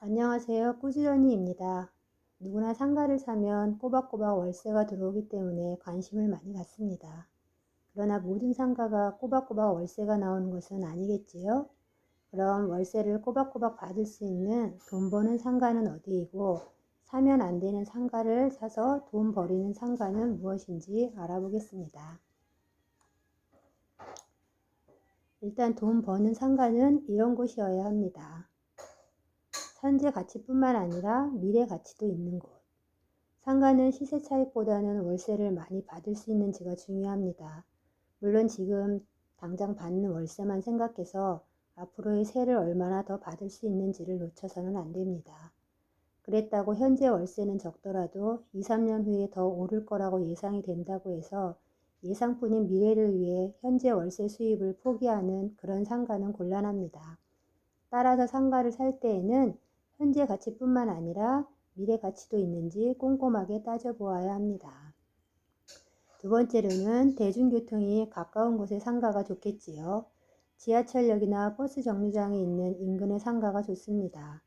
안녕하세요. 꾸지런이입니다. 누구나 상가를 사면 꼬박꼬박 월세가 들어오기 때문에 관심을 많이 갖습니다. 그러나 모든 상가가 꼬박꼬박 월세가 나오는 것은 아니겠지요? 그럼 월세를 꼬박꼬박 받을 수 있는 돈 버는 상가는 어디이고, 사면 안 되는 상가를 사서 돈 버리는 상가는 무엇인지 알아보겠습니다. 일단 돈 버는 상가는 이런 곳이어야 합니다. 현재 가치뿐만 아니라 미래 가치도 있는 곳. 상가는 시세 차익보다는 월세를 많이 받을 수 있는지가 중요합니다. 물론 지금 당장 받는 월세만 생각해서 앞으로의 세를 얼마나 더 받을 수 있는지를 놓쳐서는 안 됩니다. 그랬다고 현재 월세는 적더라도 2, 3년 후에 더 오를 거라고 예상이 된다고 해서 예상뿐인 미래를 위해 현재 월세 수입을 포기하는 그런 상가는 곤란합니다. 따라서 상가를 살 때에는 현재 가치뿐만 아니라 미래 가치도 있는지 꼼꼼하게 따져보아야 합니다. 두 번째로는 대중교통이 가까운 곳의 상가가 좋겠지요. 지하철역이나 버스 정류장이 있는 인근의 상가가 좋습니다.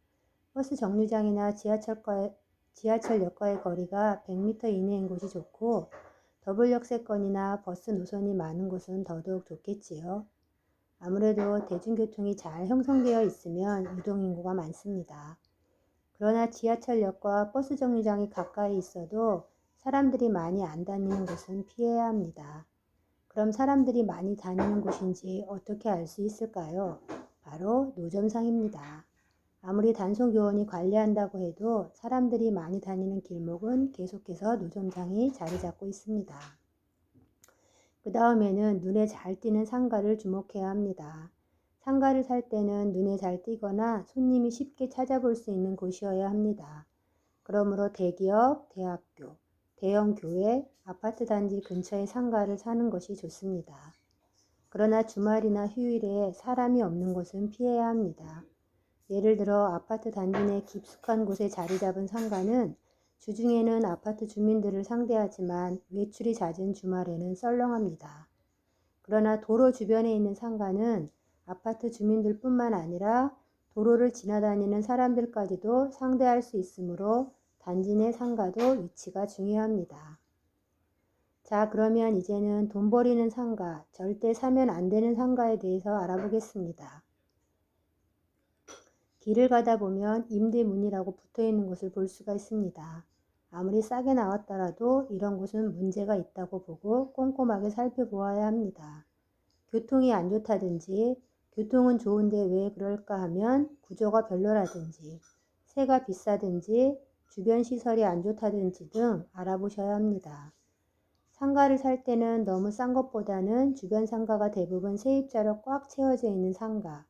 버스 정류장이나 지하철역과의 거리가 100m 이내인 곳이 좋고, 더블역세권이나 버스 노선이 많은 곳은 더더욱 좋겠지요. 아무래도 대중교통이 잘 형성되어 있으면 유동인구가 많습니다. 그러나 지하철역과 버스 정류장이 가까이 있어도 사람들이 많이 안 다니는 곳은 피해야 합니다. 그럼 사람들이 많이 다니는 곳인지 어떻게 알 수 있을까요? 바로 노점상입니다. 아무리 단속요원이 관리한다고 해도 사람들이 많이 다니는 길목은 계속해서 노점상이 자리 잡고 있습니다. 그 다음에는 눈에 잘 띄는 상가를 주목해야 합니다. 상가를 살 때는 눈에 잘 띄거나 손님이 쉽게 찾아볼 수 있는 곳이어야 합니다. 그러므로 대기업, 대학교, 대형 교회, 아파트 단지 근처의 상가를 사는 것이 좋습니다. 그러나 주말이나 휴일에 사람이 없는 곳은 피해야 합니다. 예를 들어 아파트 단지 내 깊숙한 곳에 자리 잡은 상가는 주중에는 아파트 주민들을 상대하지만 외출이 잦은 주말에는 썰렁합니다. 그러나 도로 주변에 있는 상가는 아파트 주민들뿐만 아니라 도로를 지나다니는 사람들까지도 상대할 수 있으므로 단지 내 상가도 위치가 중요합니다. 자, 그러면 이제는 돈 버리는 상가, 절대 사면 안 되는 상가에 대해서 알아보겠습니다. 길을 가다 보면 임대문이라고 붙어있는 곳을 볼 수가 있습니다. 아무리 싸게 나왔더라도 이런 곳은 문제가 있다고 보고 꼼꼼하게 살펴보아야 합니다. 교통이 안 좋다든지, 교통은 좋은데 왜 그럴까 하면 구조가 별로라든지, 세가 비싸든지, 주변 시설이 안 좋다든지 등 알아보셔야 합니다. 상가를 살 때는 너무 싼 것보다는 주변 상가가 대부분 세입자로 꽉 채워져 있는 상가,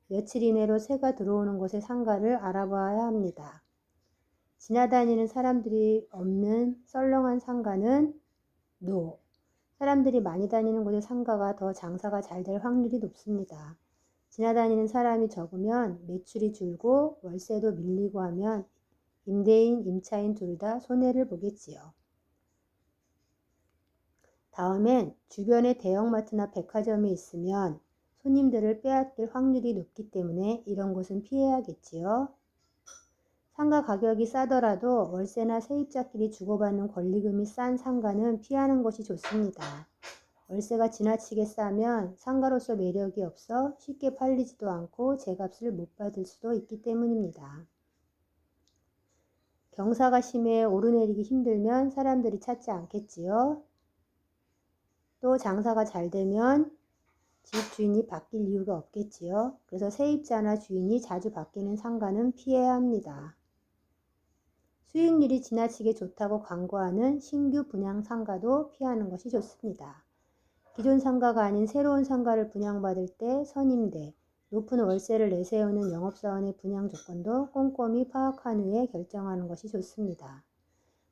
며칠 이내로 새가 들어오는 곳의 상가를 알아봐야 합니다. 지나다니는 사람들이 없는 썰렁한 상가는 NO. 사람들이 많이 다니는 곳의 상가가 더 장사가 잘 될 확률이 높습니다. 지나다니는 사람이 적으면 매출이 줄고 월세도 밀리고 하면 임대인, 임차인 둘 다 손해를 보겠지요. 다음엔 주변에 대형마트나 백화점이 있으면 손님들을 빼앗길 확률이 높기 때문에 이런 곳은 피해야겠지요. 상가 가격이 싸더라도 월세나 세입자끼리 주고받는 권리금이 싼 상가는 피하는 것이 좋습니다. 월세가 지나치게 싸면 상가로서 매력이 없어 쉽게 팔리지도 않고 제값을 못 받을 수도 있기 때문입니다. 경사가 심해 오르내리기 힘들면 사람들이 찾지 않겠지요. 또 장사가 잘 되면 집 주인이 바뀔 이유가 없겠지요. 그래서 세입자나 주인이 자주 바뀌는 상가는 피해야 합니다. 수익률이 지나치게 좋다고 광고하는 신규 분양 상가도 피하는 것이 좋습니다. 기존 상가가 아닌 새로운 상가를 분양받을 때 선임대, 높은 월세를 내세우는 영업사원의 분양 조건도 꼼꼼히 파악한 후에 결정하는 것이 좋습니다.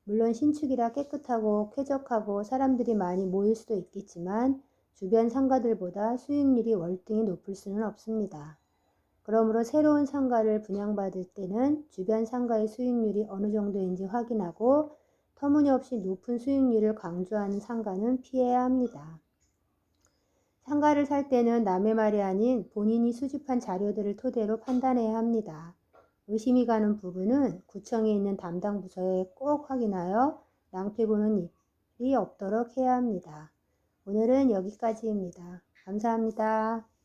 물론 신축이라 깨끗하고 쾌적하고 사람들이 많이 모일 수도 있겠지만 주변 상가들보다 수익률이 월등히 높을 수는 없습니다. 그러므로 새로운 상가를 분양받을 때는 주변 상가의 수익률이 어느 정도인지 확인하고 터무니없이 높은 수익률을 강조하는 상가는 피해야 합니다. 상가를 살 때는 남의 말이 아닌 본인이 수집한 자료들을 토대로 판단해야 합니다. 의심이 가는 부분은 구청에 있는 담당 부서에 꼭 확인하여 낭패보는 일이 없도록 해야 합니다. 오늘은 여기까지입니다. 감사합니다.